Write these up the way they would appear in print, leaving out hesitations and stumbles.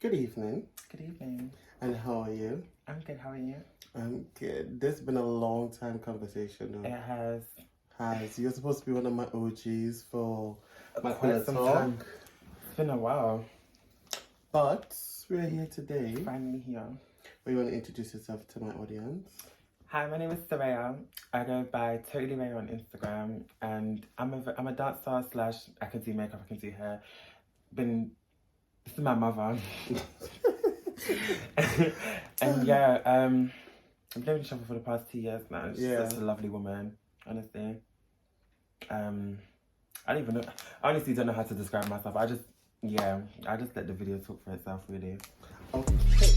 Good evening. Good evening. And how are you? I'm good. How are you? I'm good. This has been a long time conversation though. It has. You're supposed to be one of my OGs for my Quite some time. It's been a while. But we're here today. Finally here. Where you want to introduce yourself to my audience? Hi, my name is Saraya. I go by Totally Ray on Instagram, and I'm a dancer slash I can do makeup, I can do hair. This is my mother. and yeah, I've known each other for the past 2 years now. She's such a lovely woman, honestly. I don't even know. I honestly don't know how to describe myself. I just let the video talk for itself, really. Okay.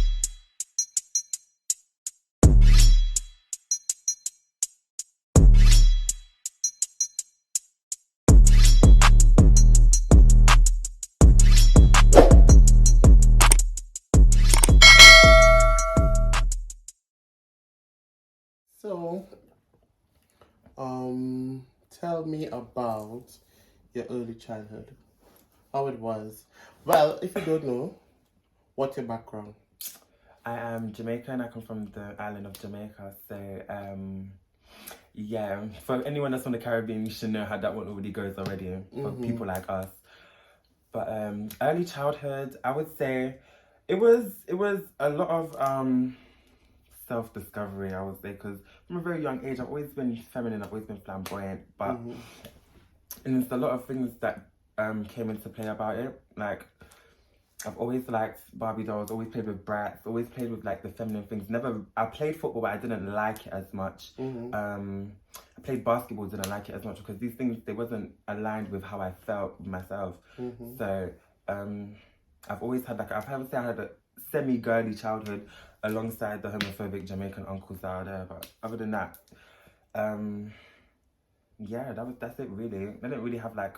So, tell me about your early childhood. How it was. Well, if you don't know, what's your background? I am Jamaican. I come from the island of Jamaica. So, yeah, for anyone that's from the Caribbean, you should know how that one already goes already for people like us. But early childhood, I would say it was a lot of self-discovery, I would say, because from a very young age, I've always been feminine, I've always been flamboyant, but and there's a lot of things that came into play about it. Like, I've always liked Barbie dolls, always played with brats, always played with like the feminine things. I played football, but I didn't like it as much. I played basketball, didn't like it as much because these things, they wasn't aligned with how I felt with myself. So I've always had like, I had a semi-girly childhood alongside the homophobic Jamaican uncles that are there. But other than that, yeah, that's it really. I didn't really have like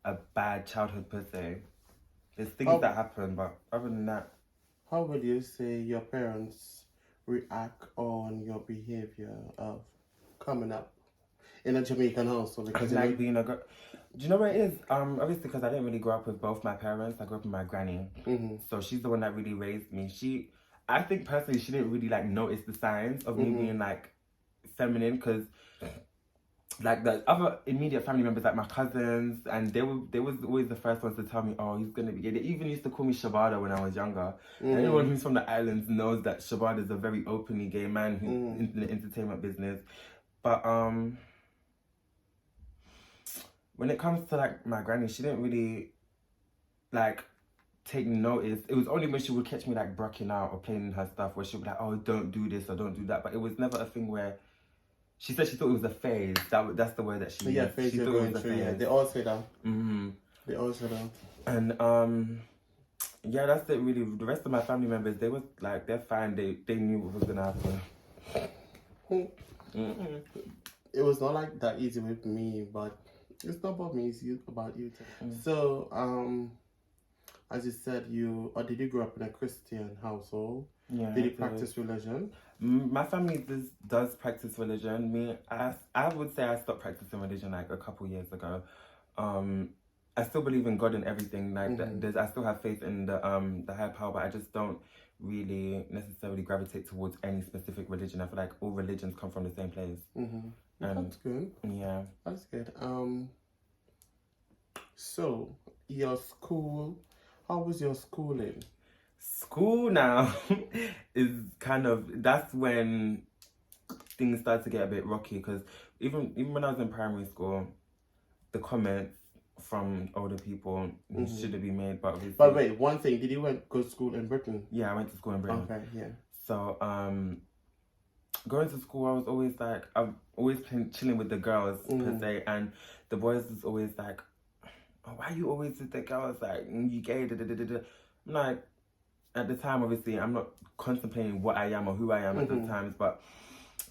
a bad childhood per se. There's things that happen, but other than that. How would you say your parents react on your behavior of coming up in a Jamaican household? Because like being a girl. Do you know what it is? Obviously, because I didn't really grow up with both my parents. I grew up with my granny. So she's the one that really raised me. I think personally, she didn't really like notice the signs of me being like feminine, because like the other immediate family members, like my cousins, and they was always the first ones to tell me, oh, he's gonna be gay. They even used to call me Shabada when I was younger. Anyone who's from the islands knows that Shabada is a very openly gay man who's in the entertainment business. But when it comes to like my granny, she didn't really like take notice. It was only when she would catch me like brocking out or playing her stuff where she would be like, oh, don't do this or don't do that. But it was never a thing where she said she thought it was a phase. That's the word that she used. Phase she thought it was a phase. Yeah, they all say that. They all say that. And yeah, that's it really. The rest of my family members, they was like, they're fine. They knew what was gonna happen. It was not like that easy with me, but it's not about me, it's about you too. So, as you said, did you grow up in a Christian household? Yeah. Did you practice religion? My family does practice religion. I would say I stopped practicing religion like a couple years ago. I still believe in God and everything. Like I still have faith in the higher power, but I just don't really necessarily gravitate towards any specific religion. I feel like all religions come from the same place. That's good. Yeah, that's good. So your school, how was your schooling? School now is that's when things start to get a bit rocky, because even when I was in primary school, the comments from older people shouldn't be made, but obviously. But wait, one thing, did you go to school in Britain? Yeah, I went to school in Britain. Okay, yeah. So going to school, I was always like, I'm always chilling with the girls per se, and the boys was always like, oh, why you always with the girls, like, you gay, da da da da. I'm like, at the time, obviously, I'm not contemplating what I am or who I am at those times, but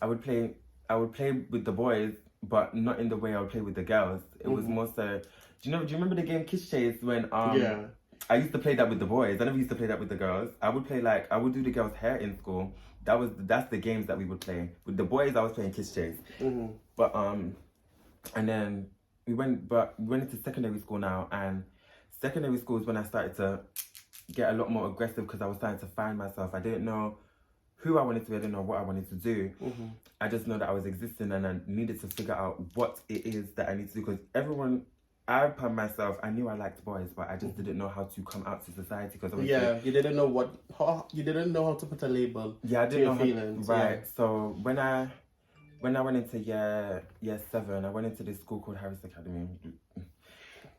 I would play with the boys, but not in the way I would play with the girls. It was more so, do you remember the game Kiss Chase when yeah. I used to play that with the boys. I never used to play that with the girls. I would do the girls' hair in school. That's the games that we would play. With the boys, I was playing Kiss Chase. But and then we went into secondary school now, and secondary school is when I started to get a lot more aggressive because I was starting to find myself. I didn't know who I wanted to be. I didn't know what I wanted to do. I just know that I was existing and I needed to figure out what it is that I need to do, because I myself, I knew I liked boys, but I just didn't know how to come out to society, because you didn't know you didn't know how to put a label. Yeah, I didn't know feelings. Right. Yeah. So when I went into year 7, I went into this school called Harris Academy.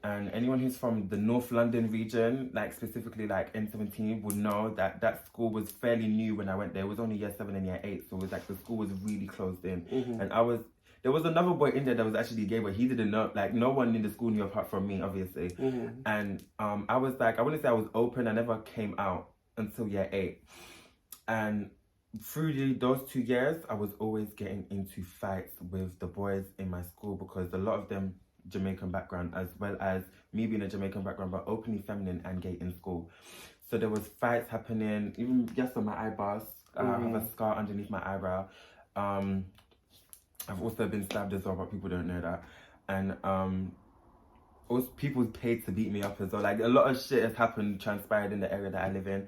And anyone who's from the North London region, like specifically like N17, would know that that school was fairly new when I went there. It was only year 7 and year 8, so it was like the school was really closed in. And there was another boy in there that was actually gay, but he didn't know, like no one in the school knew apart from me, obviously. And I was like, I wouldn't say I was open, I never came out until year 8. And through those 2 years, I was always getting into fights with the boys in my school, because a lot of them Jamaican background, as well as me being a Jamaican background, but openly feminine and gay in school. So there was fights happening, even just on my eyebrows. I have a scar underneath my eyebrow. I've also been stabbed as well, but people don't know that. And also people paid to beat me up as well. Like a lot of shit has happened, transpired in the area that I live in.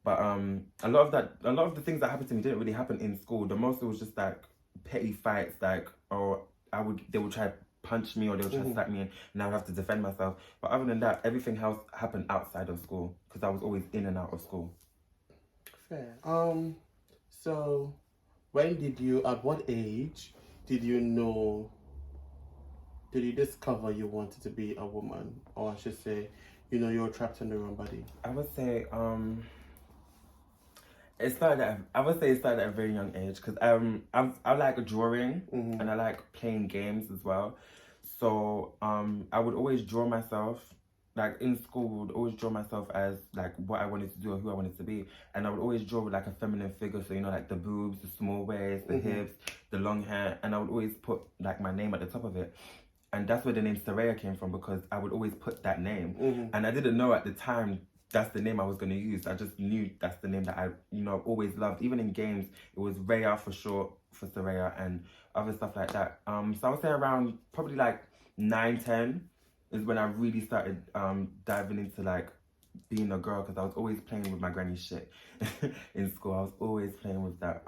But a lot of the things that happened to me didn't really happen in school. The most, it was just like petty fights, like, or they would try to punch me, or they would try to slap me, and I would have to defend myself. But other than that, everything else happened outside of school, because I was always in and out of school. Fair. So at what age did you discover you wanted to be a woman? Or I should say, you were trapped in your own body? I would say, it started at a very young age, because I like drawing and I like playing games as well. So I would always draw myself, like in school, I would always draw myself as like what I wanted to do or who I wanted to be. And I would always draw like a feminine figure, so like the boobs, the small waist, the hips, the long hair, and I would always put like my name at the top of it. And that's where the name Saraya came from, because I would always put that name. And I didn't know at the time that's the name I was going to use. I just knew that's the name that I always loved. Even in games, it was Raya for short, for Saraya, and other stuff like that. So I would say around probably like 9, 10 is when I really started diving into like being a girl, because I was always playing with my granny shit in school. I was always playing with that,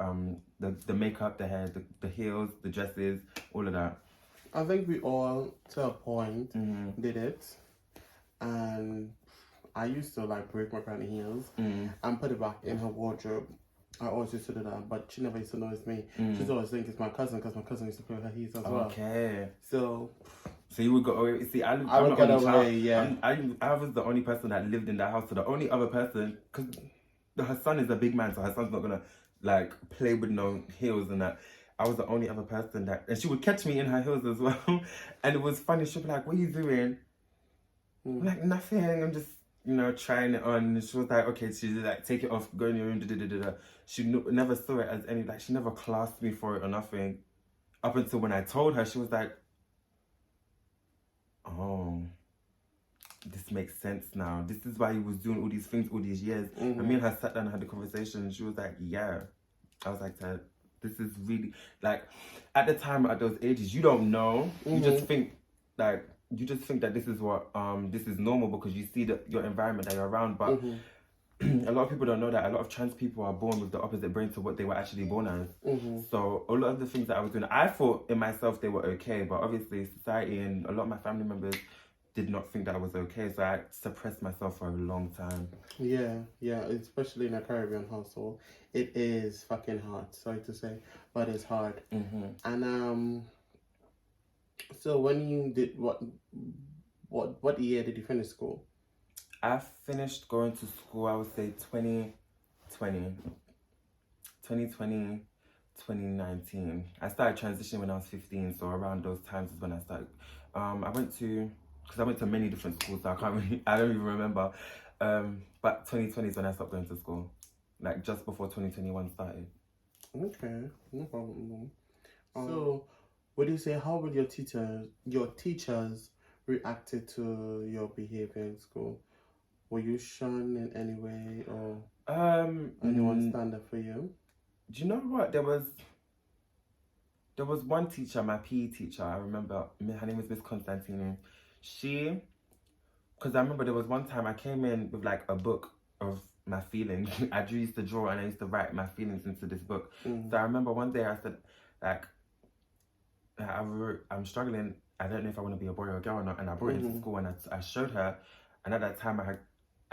the makeup, the hair, the heels, the dresses, all of that. I think we all, to a point, did it. And I used to like break my granny heels and put it back in her wardrobe. I always used to do that, but she never used to notice me. She's always think it's my cousin, because my cousin used to play with her heels as well. Okay. So you would go away. See, I would get away. Yeah. I was the only person that lived in that house. So the only other person, because her son is a big man, so her son's not gonna like play with no heels and that. I was the only other person and she would catch me in her heels as well. And it was funny. She'd be like, "What are you doing?" I'm like, "Nothing. I'm just, trying it on." And she was like, "Okay." She'd like, "Take it off, go in your room." She never saw it as any, like, she never classed me for it or nothing. Up until when I told her, she was like, "Oh, this makes sense now. This is why he was doing all these things all these years." And me and her sat down and had a conversation, and she was like, "Yeah." I was like, this is really, like, at the time, at those ages, you don't know. You just think that this is what, this is normal, because you see your environment that you're around. But a lot of people don't know that a lot of trans people are born with the opposite brain to what they were actually born as. So a lot of the things that I was doing, I thought in myself they were okay, but obviously society and a lot of my family members did not think that I was okay, so I suppressed myself for a long time. Yeah, especially in a Caribbean household, it is fucking hard. Sorry to say, but it's hard. And so when you did what year did you finish school? I finished going to school, I would say 2020, 2019. I started transitioning when I was 15, so around those times is when I started. Because I went to many different schools, so I don't even remember. But 2020 is when I stopped going to school, like just before 2021 started. Okay, no problem. So, what do you say? How would your teachers reacted to your behavior in school? Were you shunned in any way, or anyone stand up for you? Do you know what? There was one teacher, my PE teacher. I remember her name was Miss Constantine. She because I remember there was one time I came in with like a book of my feelings. I used to draw and I used to write my feelings into this book. So I remember one day I said, like, I'm struggling. I don't know if I want to be a boy or a girl or not. And I brought it into school and I showed her. And at that time I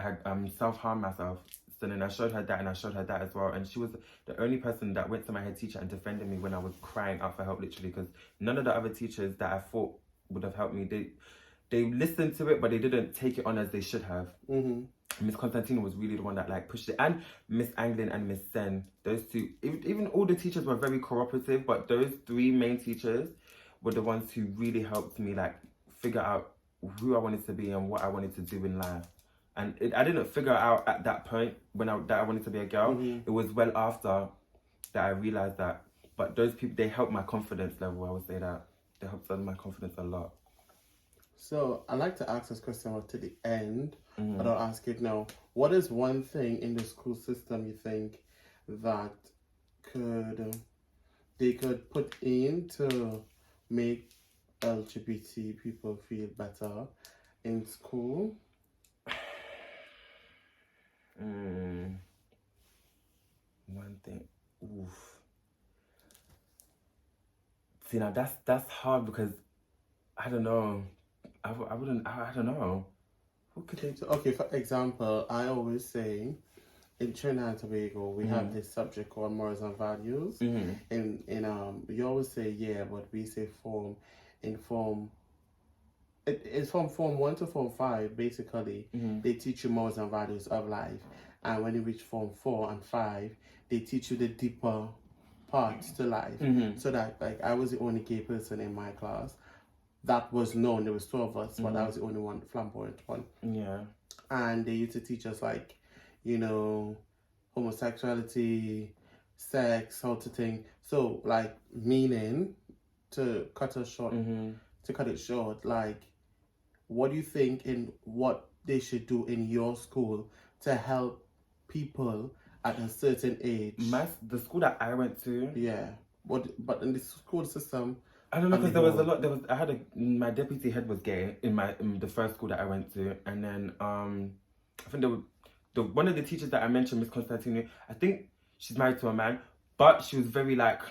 had self-harmed myself. So then I showed her that and I showed her that as well. And she was the only person that went to my head teacher and defended me when I was crying out for help, literally. Because none of the other teachers that I thought would have helped me, they listened to it, but they didn't take it on as they should have. Miss Constantina was really the one that like pushed it, and Miss Anglin and Miss Sen, those two, even all the teachers were very cooperative, but those three main teachers were the ones who really helped me like figure out who I wanted to be and what I wanted to do in life. And I didn't figure out at that point that I wanted to be a girl. It was well after that I realized that. But those people, they helped my confidence level. I would say that they helped my confidence a lot. So I like to ask this question to the end, but I'll ask it now. What is one thing in the school system you think that they could put in to make LGBT people feel better in school? One thing. Oof. See, now that's hard because I don't know. I don't know. What could they do? Okay, for example, I always say in Trinidad and Tobago we have this subject called morals and values. And we always say but we say form. It's from form 1 to form 5 basically. They teach you morals and values of life, and when you reach form 4 and 5 they teach you the deeper parts to life. So that, like, I was the only gay person in my class that was known. There was 2 of us, but I was the only one, flamboyant one. Yeah. And they used to teach us, like, you know, homosexuality, sex, how to think. So, like, meaning, to cut it short, like, what do you think in what they should do in your school to help people at a certain age? The school that I went to. Yeah. But in the school system, I don't know, because there was a lot. My deputy head was gay in the first school that I went to, and then I think one of the teachers that I mentioned, Miss Constantine, I think she's married to a man, but she was very like,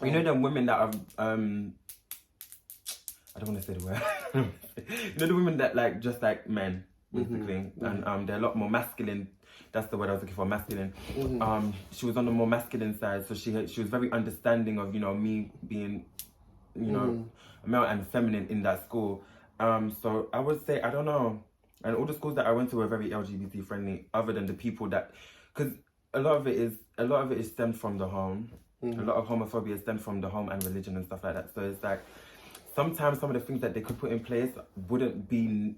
you know, them women that are I don't want to say the word. You know, the women that like just like men basically, and they're a lot more masculine. That's the word I was looking for, masculine. She was on the more masculine side, so she was very understanding of, you know, me being, you know, male and feminine in that school. So I would say, I don't know. And all the schools that I went to were very LGBT friendly, other than the people that, because a lot of it is stemmed from the home. A lot of homophobia stemmed from the home and religion and stuff like that. So it's like, sometimes some of the things that they could put in place wouldn't be,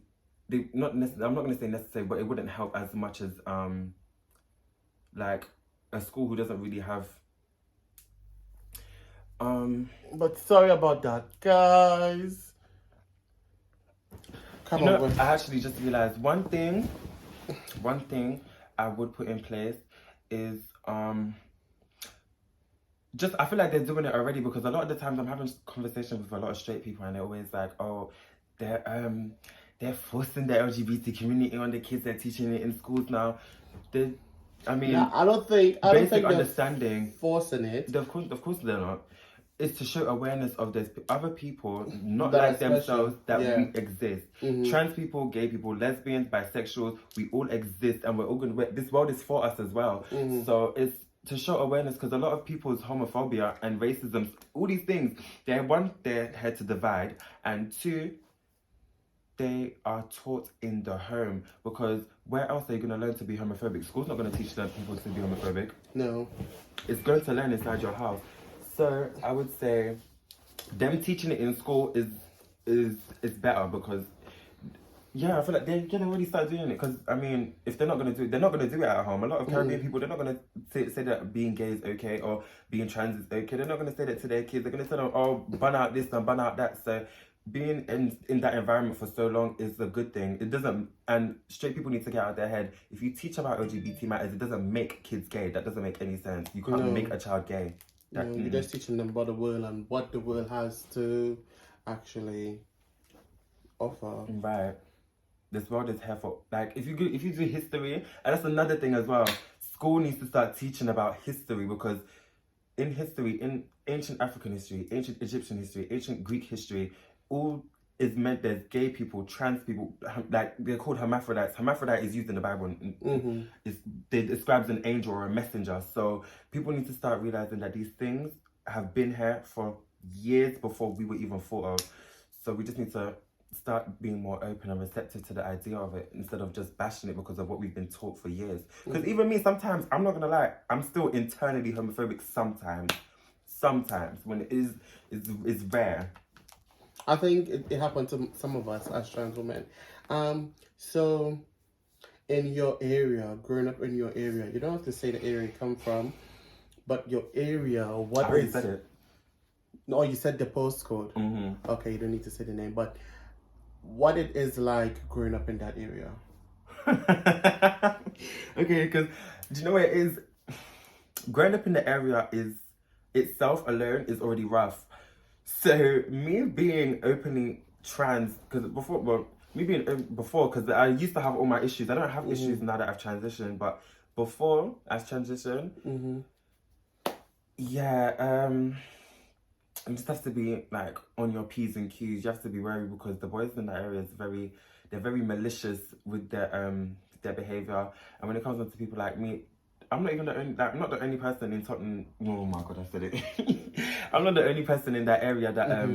I'm not going to say necessary, but it wouldn't help as much as like a school who doesn't really have but sorry about that, guys. Come on. I actually just realized one thing I would put in place is just, I feel like they're doing it already, because a lot of the times I'm having conversations with a lot of straight people and they're always like, oh, they're forcing the LGBT community on the kids. They're teaching it in schools now. I don't think understanding, they're forcing it. Of course they're not. It's to show awareness of there's other people, not like themselves, that we exist. Trans people, gay people, lesbians, bisexuals, we all exist, and we're all going to. This world is for us as well. So it's to show awareness, because a lot of people's homophobia and racism, all these things, they're here to divide, and 2, they are taught in the home, because where else are you going to learn to be homophobic? School's not going to teach them people to be homophobic. No. It's going to learn inside your house. So I would say them teaching it in school is better, because I feel like they can already start doing it. Because I mean, if they're not going to do it, they're not going to do it at home. A lot of Caribbean people, they're not going to say that being gay is okay or being trans is okay. They're not going to say that to their kids. They're going to tell them, oh, bun out this and bun out that. So being in that environment for so long is a good thing. It doesn't, and straight people need to get out of their head. If you teach about LGBT matters, it doesn't make kids gay. That doesn't make any sense. You can't make a child gay. You're just teaching them about the world and what the world has to actually offer. Right. This world is here for, like, if you do history, and that's another thing as well. School needs to start teaching about history, because in history, in ancient African history, ancient Egyptian history, ancient Greek history, all is meant there's gay people, trans people, like they're called hermaphrodites. Hermaphrodite is used in the Bible. And it describes an angel or a messenger. So people need to start realizing that these things have been here for years before we were even thought of. So we just need to start being more open and receptive to the idea of it, instead of just bashing it because of what we've been taught for years. Because even me, sometimes, I'm not gonna lie, I'm still internally homophobic sometimes when it is rare. I think it happened to some of us as trans women. So in your area, growing up in your area, you don't have to say the area you come from, but your area, what I already is... said it. No, you said the postcode. Okay, you don't need to say the name, but what it is like growing up in that area. Okay, because do you know what it is? Growing up in the area is itself alone is already rough. So me being openly trans, because because I used to have all my issues. I don't have issues now that I've transitioned, but before I've transitioned, yeah, you just have to be like on your P's and Q's. You have to be wary, because the boys in that area they're very malicious with their behavior. And when it comes on to people like me, I'm not even the only, like, I'm not the only person in Tottenham. Oh my god, I said it. I'm not the only person in that area that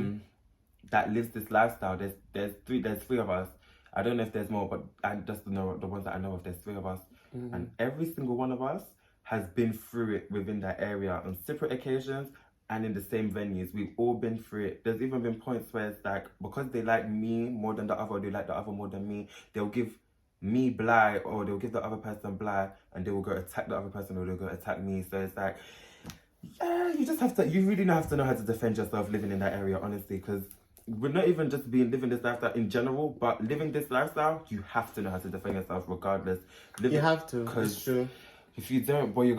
that lives this lifestyle. There's three of us. I don't know if there's more, but I just know the ones that I know of. There's three of us, and every single one of us has been through it within that area on separate occasions and in the same venues. We've all been through it. There's even been points where it's like, because they like me more than the other, or they like the other more than me, they'll give me blah, or they'll give the other person blah, and they will go attack the other person, or they'll go attack me. So it's like, yeah, you really have to know how to defend yourself living in that area, honestly, because we're not even just living this lifestyle in general, but living this lifestyle, you have to know how to defend yourself regardless. You have to, it's true. If you don't, boy,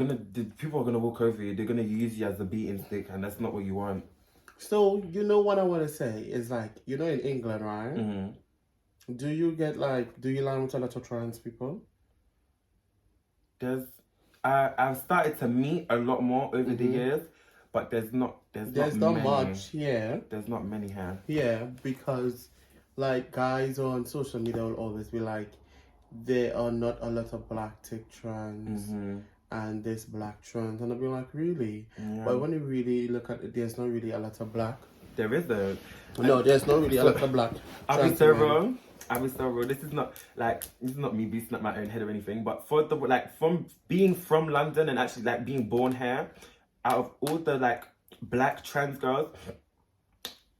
people are gonna walk over you. They're gonna use you as a beating stick, and that's not what you want. So, you know what I want to say is, like, you know, in England, right? Do you line with a lot of trans people? I've started to meet a lot more over the years, but there's not much here. There's not many here. Yeah, because like guys on social media will always be like, there are not a lot of black tick trans and this black trans, and I'll be like, really? Yeah. But when you really look at it, there's not really a lot of black. There is though. No, there's not really a lot of black. I'll be so wrong. This is not me boosting up my own head or anything, but from being from London and actually like being born here, out of all the like black trans girls,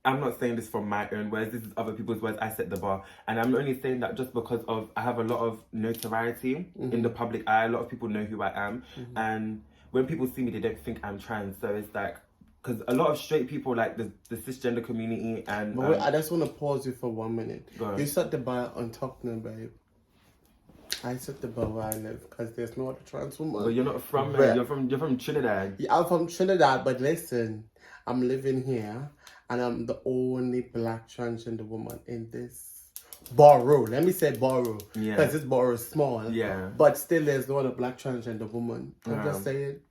I'm not saying this from my own words, this is other people's words, I set the bar. And I'm only saying that just because I have a lot of notoriety in the public eye. A lot of people know who I am. And when people see me, they don't think I'm trans. So it's like, because a lot of straight people, like the cisgender community and... But wait, I just want to pause you for 1 minute. You set the bar on Tottenham, babe. I set the bar where I live, because there's no other trans woman. But you're not from there. You're from Trinidad. Yeah, I'm from Trinidad, but listen, I'm living here, and I'm the only black transgender woman in this borough. Let me say borough, because this borough is small. Yeah. But still, there's no other black transgender woman. I'm just saying.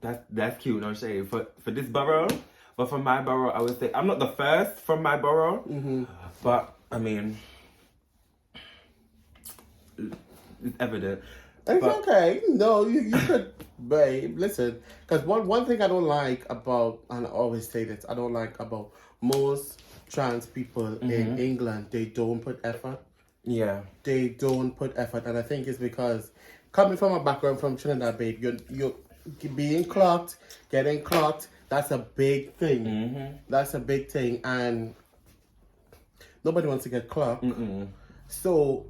That's cute, no shade. For this borough, but for my borough, I would say I'm not the first from my borough, but I mean, it's evident. It's okay. No, you could, babe. Listen, because one thing I don't like about, and I always say this, I don't like about most trans people in England, they don't put effort. Yeah. They don't put effort, and I think it's because coming from a background from Trinidad, babe, you're being clocked, getting clocked, that's a big thing. That's a big thing, and nobody wants to get clocked. So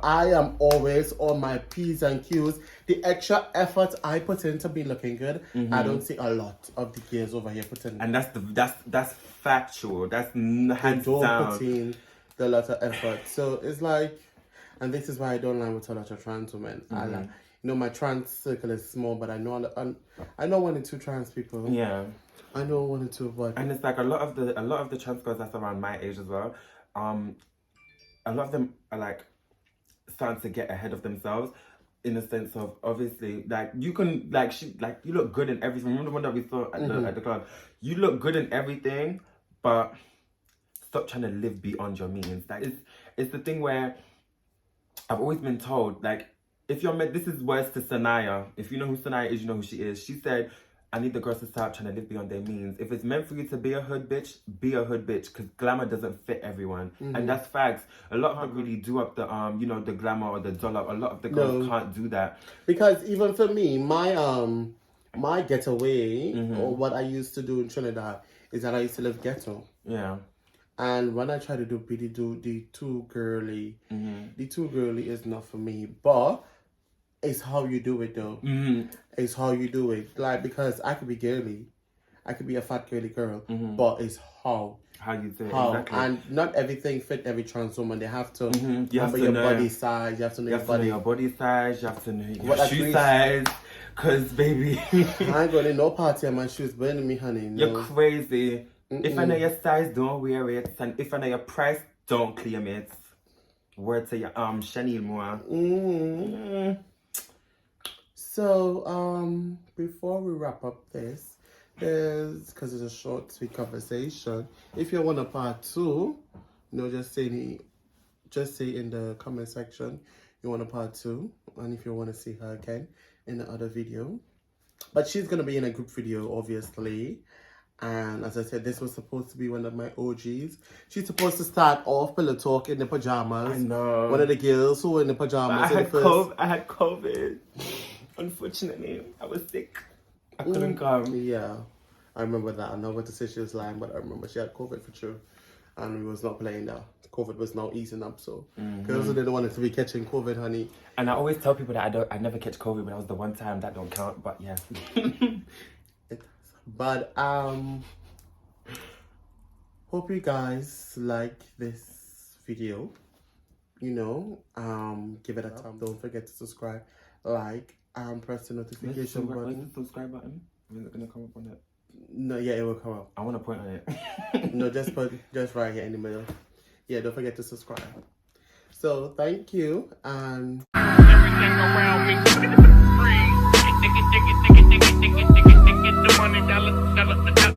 I am always on my P's and Q's. The extra effort I put in to be looking good, I don't see a lot of the girls over here putting. And that's factual. That's hands down. Put in the lot of effort. So it's like, and this is why I don't line with a lot of trans women. I like, you know, my trans circle is small, but I know one or two trans people. Yeah, I know one or two, but and it's like a lot of the trans girls that's around my age as well. A lot of them are like starting to get ahead of themselves. In a sense of, obviously, like, you can, like, you look good in everything. Remember the one that we saw at the club? You look good in everything, but stop trying to live beyond your means. Like, it's the thing where I've always been told, like, if you're meant, this is words to Sanaya. If you know who Sanaya is, you know who she is. She said, I need the girls to stop trying to live beyond their means. If it's meant for you to be a hood bitch, be a hood bitch, because glamour doesn't fit everyone. And that's facts. A lot of them really do up the, you know, the glamour or the dollar. A lot of the girls can't do that. Because even for me, my getaway, or what I used to do in Trinidad, is that I used to live ghetto. Yeah. And when I try to do the too girly is not for me. But it's how you do it, though. It's how you do it. Like, because I could be girly, I could be a fat girly girl, but it's how you do it. Exactly. And not everything fit every trans woman. They have to remember your body size. You have to know your body size. You have to know your shoe size. Cause baby, I ain't going to no party and my shoes burning me, honey. No. You're crazy. If I know your size, don't wear it. And if I know your price, don't claim it. Word to your Chanel Moore. So, before we wrap up this, because it's a short, sweet conversation. If you want a part 2, you know, just say in the comment section you want a part 2, and if you want to see her again in the other video. But she's gonna be in a group video, obviously. And as I said, this was supposed to be one of my OGs. She's supposed to start off pillow talk in the pajamas. I know. One of the girls who were in the pajamas. I had COVID. Unfortunately, I was sick. I couldn't come. Yeah, I remember that. I know what to say she was lying, but I remember she had COVID for sure. And we was not playing that. COVID was now easing up, so girls didn't want to be catching COVID, honey. And I always tell people that I never catch COVID, but that was the one time that don't count. But yeah. But hope you guys like this video. You know, give it a thumb. Don't forget to subscribe, like, and press the notification button. Where's the subscribe button? Is it gonna come up on it? No, yeah, it will come up. I want to point on it. No, just right here in the middle. Yeah, don't forget to subscribe. So thank you, and everything around me free.